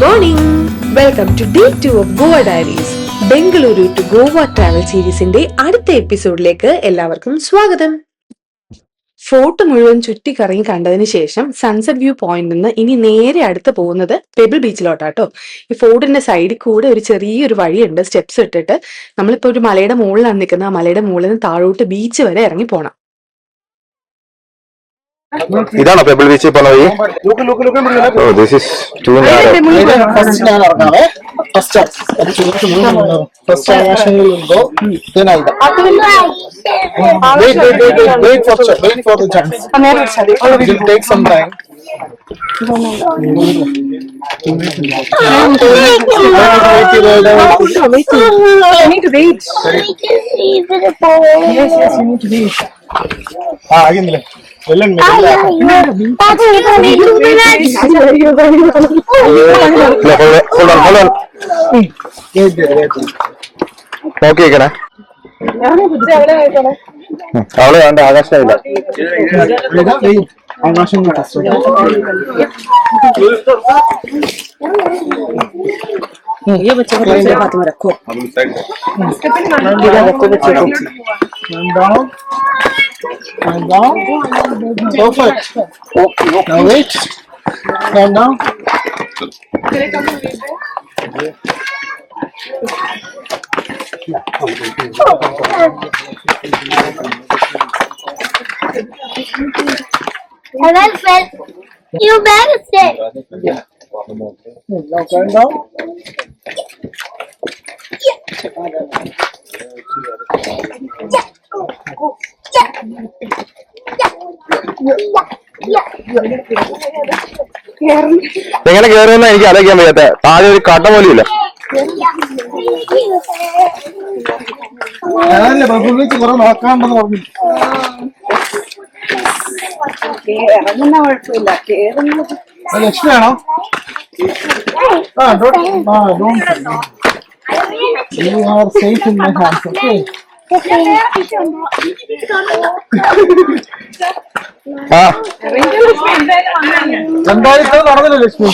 Morning, welcome to day 2 of Goa diaries. Bengaluru to Goa travel സീരീസിന്റെ അടുത്ത എപ്പിസോഡിലേക്ക് എല്ലാവർക്കും സ്വാഗതം. ഫോർട്ട് മുഴുവൻ ചുറ്റിക്കറങ്ങി കണ്ടതിന് ശേഷം സൺസെറ്റ് വ്യൂ പോയിന്റ് നിന്ന് ഇനി നേരെ അടുത്ത് പോകുന്നത് പെബിൾ ബീച്ചിലോട്ടാട്ടോ. ഈ ഫോർട്ടിന്റെ സൈഡിൽ കൂടെ ഒരു ചെറിയൊരു വഴിയുണ്ട്, സ്റ്റെപ്സ് ഇട്ടിട്ട്. നമ്മളിപ്പോ ഒരു മലയുടെ മുകളിലാണ് നിൽക്കുന്നത്. ആ മലയുടെ മുകളിൽ നിന്ന് താഴോട്ട് ബീച്ച് വരെ ഇറങ്ങി പോണം. ഇതാണോ പെബിൾ ബീച്ചിൽ പോണ വഴി? This is too narrow. ആകുന്നില്ലേ? Hold on. നോക്കിയേക്കണേ, അവള് വേണ്ട, ആകാശമില്ല. ആകാശം ये बच्चे को दूसरे हाथ में रखो. And down. Perfect. Now wait. Stand down. And then fell. You better stay. Now stand down. എങ്ങനെ കേറുമെന്ന് എനിക്ക് ആലോചിക്കാൻ വയ്യാത്ത. താഴെ ഒരു കട്ട പോലും ഇല്ല. ഞാനല്ലേ ബബിളിച്ച് കുറെ നോക്കാണ്ടെന്ന് പറഞ്ഞു. ഇറങ്ങുന്ന കുഴപ്പമില്ല, കേറുന്നത് ലക്ഷ്മിയാണോ? You are safe in my hands, okay? ആ എന്തായാലും നടന്നില്ല ലക്ഷ്മി.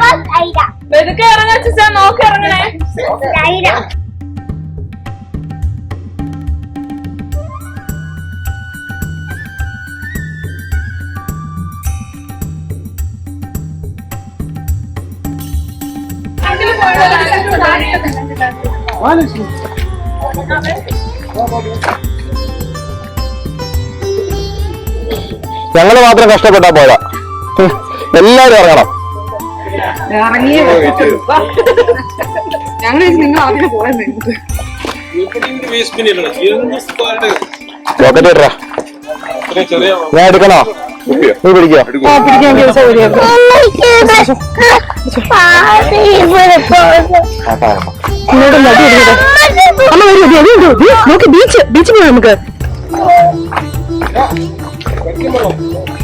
First Aida. വെതുക്കെ ഇറങ്ങാ ചേച്ചാ, നോക്കി ഇറങ്ങണേ. Aida. ലക്ഷ്മി ഞങ്ങള് മാത്രം കഷ്ടപ്പെട്ടാ പോരാ, എല്ലാരും ഇറങ്ങണം. ഞങ്ങൾ നിങ്ങൾ ആദ്യം പോയത് റോക്കറ്റ് ഇടറാ. ഞാൻ എടുക്കണോ? നീ പിടിക്കോ? നോക്ക്, ബീച്ച് പോയി നമുക്ക്.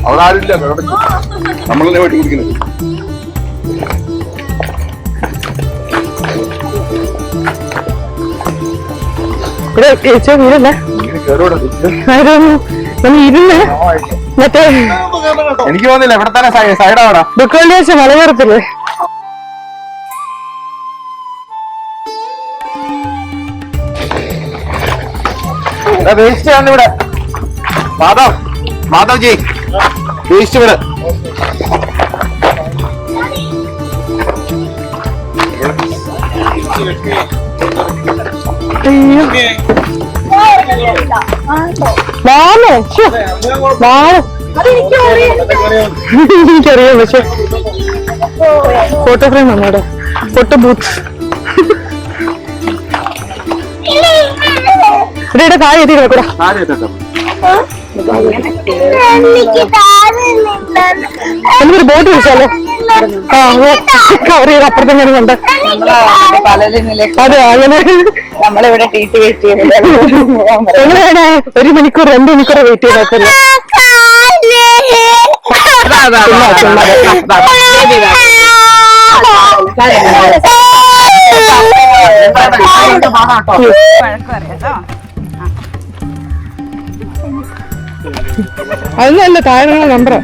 അവിടെ ആരില്ല, നമ്മളല്ലേ വെട്ടി കുടിക്കുന്നത്. വീടല്ലേ ഇരുന്ന് മറ്റേ എനിക്ക് തോന്നില്ല, ഇവിടെ തന്നെ സൈഡാവടാ. ബുക്കോളിയാച്ച മലയോരത്തില് വേസ്റ്റ് ആണ് ഇവിടെ. മാധവ്ജി, വേസ്റ്റ് ഇവിടെ. എനിക്കറിയാം, പക്ഷെ ഫോട്ടോ ഫ്രെയിം വന്നോടെ, ഫോട്ടോ ബൂത്ത്. ഇവിടെ കാര്യം എത്തി കിടക്കൂടാ. നമുക്കൊരു ബോട്ട് വിളിച്ചാലോ? കവർ ചെയ്ത് അപ്പുറത്തെ ഞാൻ കണ്ട. അതെ, അങ്ങനെ നമ്മളിവിടെ ടീറ്റ് വെയിറ്റ് ചെയ്യുന്നില്ല. എങ്ങനെയാണ് 1 മണിക്കൂർ 2 മണിക്കൂർ വെയിറ്റ് ചെയ്തപ്പോ അതൊന്നല്ല, താഴെ നമ്പറാ.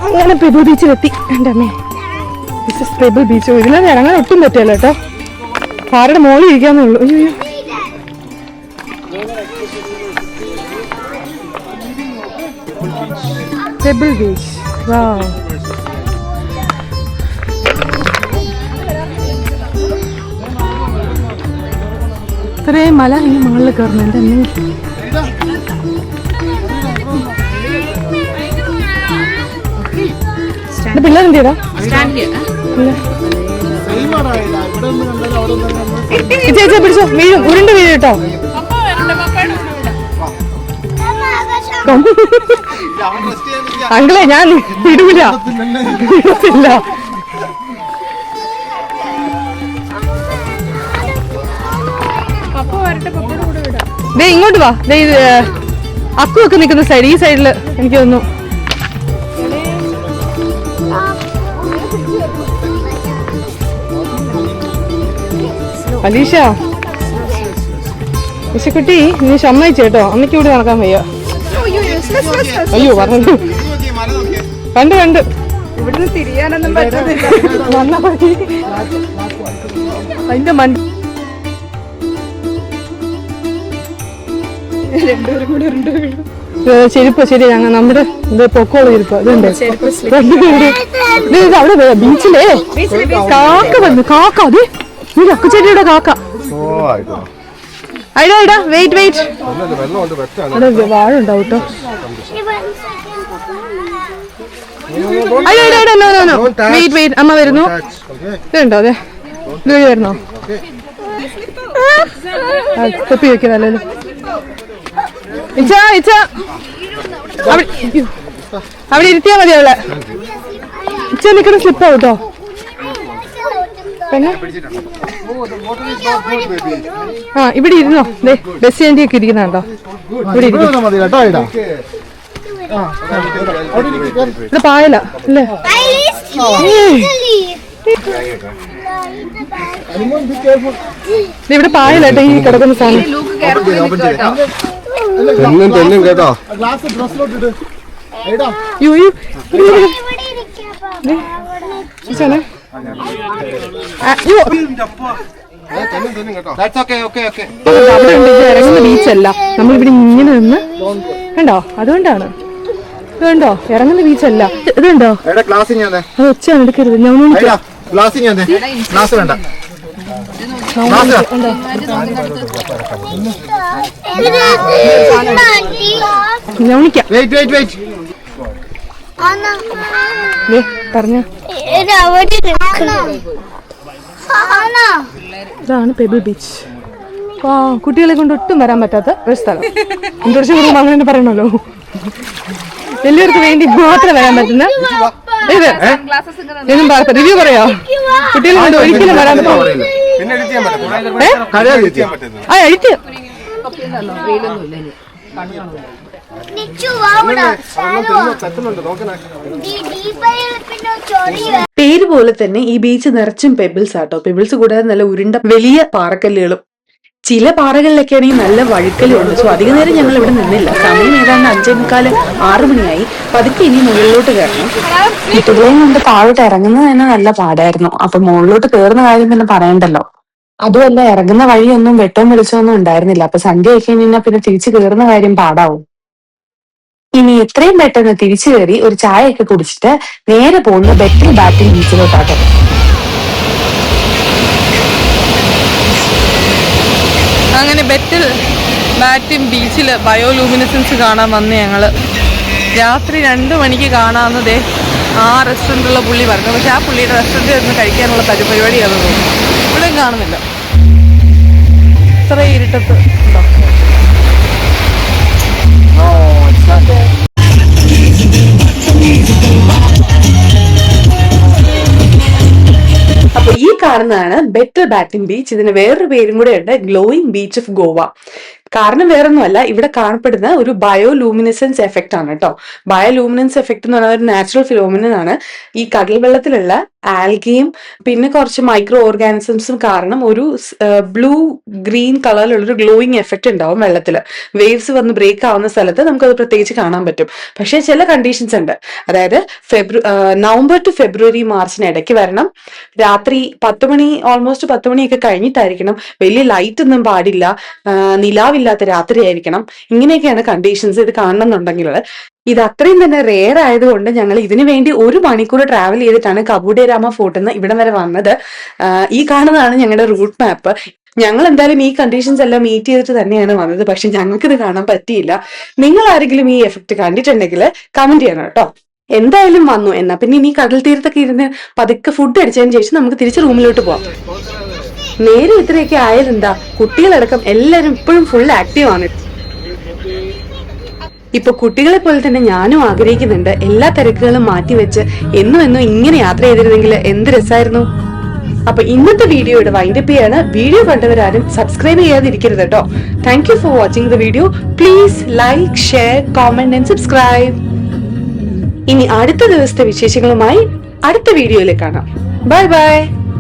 അങ്ങനെ പെബിൾ ബീച്ചിലെത്തി. എൻ്റെ അമ്മേ, ദിസ് ഇസ് പെബിൾ ബീച്ച്. ഇതിനകത്ത് ഇറങ്ങാൻ ഒട്ടും പറ്റില്ല കേട്ടോ. കാരുടെ മോളിൽ ഇരിക്കാന്നേ ഉള്ളൂ. അയ്യോ, പെബിൾ ബീച്ച്. വാവ്, ഇത്രയും മല ഈ മുകളിൽ കയറുന്നു. എൻ്റെ അമ്മേ, പിള്ളേരെന്തിടാ ചേച്ചാ പിടിച്ചോ, വീഴും, ഉരുണ്ട് വീഴും കേട്ടോ. അങ്കിളെ ഞാൻ വിടൂല, വിടത്തില്ല. ദേ ഇങ്ങോട്ട് വാ. ദേ ഇത് അക്കുവൊക്കെ നിൽക്കുന്ന സൈഡ്, ഈ സൈഡില് എനിക്ക് തോന്നുന്നു. അലീഷ, കുട്ടി നീ സമ്മതിച്ചു കേട്ടോ, അമ്മയ്ക്ക് ഇവിടെ നടക്കാൻ വയ്യ. അയ്യോ പറഞ്ഞു, കണ്ട് ഇവിടുന്ന് തിരിയാനൊന്നും പറ്റുന്നില്ല. അതിന്റെ മണ്ടി ചെരുപ്പ് ശരി, ഞങ്ങൾ നമ്മുടെ ഇത് പൊക്കോളം ചെരുപ്പ് അതുണ്ട്. അവിടെ ബീച്ചിലേ കാക്ക വന്നു. കാക്ക അത് അക്കച്ചേരിയുടെ കാക്ക. അടാ വെയിറ്റ് വെയിറ്റ്, അവിടെ വാഴ ഉണ്ടാവും കേട്ടോ. വെയിറ്റ് വെയിറ്റ്, അമ്മ വരുന്നു. ഇതുണ്ടോ? അതെ, ഇത് വരുന്നോ? തൊപ്പി വെക്കുന്നല്ലോ. അവിടെ ഇരുത്തിയാ മതി അവളെ. ഇച്ച നിൽക്കുന്ന സ്ലിപ്പാവും കേട്ടോ. പിന്നെ ആ ഇവിടെ ഇരുന്നോ. ബസ് ആൻറ്റി ഒക്കെ ഇരിക്കുന്നുണ്ടോ? ഇവിടെ ഇരിക്കും. ഇത് പായല അല്ലേ? ഇവിടെ പായലാട്ടോ ഈ കിടക്കുന്ന സാധനം. കേട്ടോ ഇറങ്ങുന്ന ബീച്ചല്ല, നമ്മളിവിടെ ഇങ്ങനെ നിന്ന് കണ്ടോ, അതുകൊണ്ടാണ്. ഇതുണ്ടോ, ഇറങ്ങുന്ന ബീച്ചല്ല. ഇതുണ്ടോ, അത് ഒച്ചയാണ് എടുക്കരുത്. ഞാൻ പറഞ്ഞ ഇതാണ് പെബിൾ ബീച്ച്. കുട്ടികളെ കൊണ്ട് ഒട്ടും വരാൻ പറ്റാത്ത ഒരു സ്ഥലം. ഇൻട്രൊഡക്ഷൻ കൂടുമ്പോൾ അങ്ങനെ പറയണല്ലോ, വലിയവർക്ക് വേണ്ടി മാത്രം വരാൻ പറ്റുന്ന ഇത്. റിവ്യൂ പറയാ, കുട്ടികളെ കൊണ്ട് ഒരിക്കലും വരാൻ പറ്റില്ല. ആ എഴുത്ത് പേര് പോലെ തന്നെ ഈ ബീച്ച് നിറച്ചും പെബിൾസ് ആട്ടോ. പെബിൾസ് കൂടാതെ നല്ല ഉരുണ്ട വലിയ പാറക്കല്ലുകളും. ചില പാറകളിലൊക്കെ ആണെങ്കിൽ നല്ല വഴുക്കലുണ്ട്. സോ അധിക നേരം ഞങ്ങൾ ഇവിടെ നിന്നില്ല. സമയം ഏതാണ്ട് 5:45, 6 മണിയായി. പതുക്കെ ഇനി മുകളിലോട്ട് കയറണം. കുട്ടികളെയും കൊണ്ട് താഴോട്ട് ഇറങ്ങുന്നത് തന്നെ നല്ല പാടായിരുന്നു. അപ്പൊ മുകളിലോട്ട് കയറുന്ന കാര്യം പിന്നെ പറയണ്ടല്ലോ. അതുമല്ല, ഇറങ്ങുന്ന വഴിയൊന്നും വെട്ടവും വെളിച്ചമൊന്നും ഉണ്ടായിരുന്നില്ല. അപ്പൊ സന്ധ്യ ആയി കഴിഞ്ഞാൽ പിന്നെ തിരിച്ചു കയറുന്ന കാര്യം പാടാവും. ഇനി എത്രയും പെട്ടെന്ന് തിരിച്ചു കയറി ഒരു ചായയൊക്കെ കുടിച്ചിട്ട് നേരെ പോകുന്ന ബെറ്റൽ ബാറ്റിംഗ് ബീച്ചിലോട്ടാട്ടോ. അങ്ങനെ ബെറ്റൽ ബാറ്റിംഗ് ബീച്ചില് ബയോലൂമിനസൻസ് കാണാൻ വന്ന് ഞങ്ങള് രാത്രി 2 മണിക്ക് കാണാവുന്നതേ ആ റെസ്റ്റോറൻറ്റുള്ള പുള്ളി പറഞ്ഞു. പക്ഷെ ആ പുള്ളിയുടെ റെസ്റ്റോറൻറ്റിൽ നിന്ന് കഴിക്കാനുള്ള പരിപാടിയാണ് തോന്നുന്നു. ഇവിടെയും കാണുന്നില്ല. ഇത്ര ഇരുട്ടത്ത് ഉണ്ടോ? അപ്പൊ ഈ കാണുന്നതാണ് ബെറ്റൽ ബാറ്റിംഗ് ബീച്ച്. ഇതിന് വേറൊരു പേരും കൂടെ ഉണ്ട്, ഗ്ലോയിങ് ബീച്ച് ഓഫ് ഗോവ. കാരണം വേറൊന്നുമല്ല, ഇവിടെ കാണപ്പെടുന്ന ഒരു ബയോലൂമിനസൻസ് എഫക്റ്റ് ആണ് കേട്ടോ. ബയോലൂമിനൻസ് എഫക്ട് എന്ന് പറയുന്നത് ഒരു നാച്ചുറൽ ഫിനോമിനൻ ആണ്. ഈ കടൽ വെള്ളത്തിലുള്ള ആൽഗയും പിന്നെ കുറച്ച് മൈക്രോ ഓർഗാനിസംസും കാരണം ഒരു ബ്ലൂ ഗ്രീൻ കളറിലുള്ളൊരു ഗ്ലോയിങ് എഫക്റ്റ് ഉണ്ടാവും വെള്ളത്തിൽ. വേവ്സ് വന്ന് ബ്രേക്ക് ആവുന്ന സ്ഥലത്ത് നമുക്കത് പ്രത്യേകിച്ച് കാണാൻ പറ്റും. പക്ഷേ ചില കണ്ടീഷൻസ് ഉണ്ട്. അതായത് നവംബർ ടു ഫെബ്രുവരി മാർച്ചിന് ഇടയ്ക്ക് വരണം. രാത്രി 10 മണി, ഓൾമോസ്റ്റ് 10 മണിയൊക്കെ കഴിഞ്ഞിട്ടായിരിക്കണം. വലിയ ലൈറ്റ് ഒന്നും പാടില്ല. നിലാവില്ലാത്ത രാത്രി ആയിരിക്കണം. ഇങ്ങനെയൊക്കെയാണ് കണ്ടീഷൻസ് ഇത് കാണണമെന്നുണ്ടെങ്കിൽ. ഇത് അത്രയും തന്നെ റെയർ ആയതുകൊണ്ട് ഞങ്ങൾ ഇതിനു വേണ്ടി 1 മണിക്കൂർ ട്രാവൽ ചെയ്തിട്ടാണ് കബൂഡേരാമ ഫോർട്ടിൽ ഇവിടം വരെ വന്നത്. ഈ കാണുന്നതാണ് ഞങ്ങളുടെ റൂട്ട് മാപ്പ്. ഞങ്ങൾ എന്തായാലും ഈ കണ്ടീഷൻസ് എല്ലാം മീറ്റ് ചെയ്തിട്ട് തന്നെയാണ് വന്നത്. പക്ഷെ ഞങ്ങൾക്കിത് കാണാൻ പറ്റിയില്ല. നിങ്ങൾ ആരെങ്കിലും ഈ എഫക്ട് കണ്ടിട്ടുണ്ടെങ്കിൽ കമന്റ് ചെയ്യണം കേട്ടോ. എന്തായാലും വന്നു എന്നാ പിന്നെ ഇനി കടൽ തീരത്തൊക്കെ ഇരുന്ന് പതുക്കെ ഫുഡ് അടിച്ചതിന് ശേഷം നമുക്ക് തിരിച്ച് റൂമിലോട്ട് പോവാം. നേരെ ഇത്രയൊക്കെ ആയതെന്താ, കുട്ടികളടക്കം എല്ലാവരും ഇപ്പോഴും ഫുൾ ആക്റ്റീവ് ആണ്. ഇപ്പൊ കുട്ടികളെ പോലെ തന്നെ ഞാനും ആഗ്രഹിക്കുന്നുണ്ട് എല്ലാ തിരക്കുകളും മാറ്റിവെച്ച് എന്നും ഇങ്ങനെ യാത്ര ചെയ്തിരുന്നെങ്കിൽ എന്ത് രസമായിരുന്നു. അപ്പൊ ഇന്നത്തെ വീഡിയോയുടെ വൈൻഡപ്പ് ചെയ്യാണ്. വീഡിയോ കണ്ടവരാരും സബ്സ്ക്രൈബ് ചെയ്യാതിരിക്കരുത് കേട്ടോ. Thank you for watching the video. Please like, share, comment and subscribe. ഇനി അടുത്ത ദിവസത്തെ വിശേഷങ്ങളുമായി അടുത്ത വീഡിയോയിൽ കാണാം. Bye bye.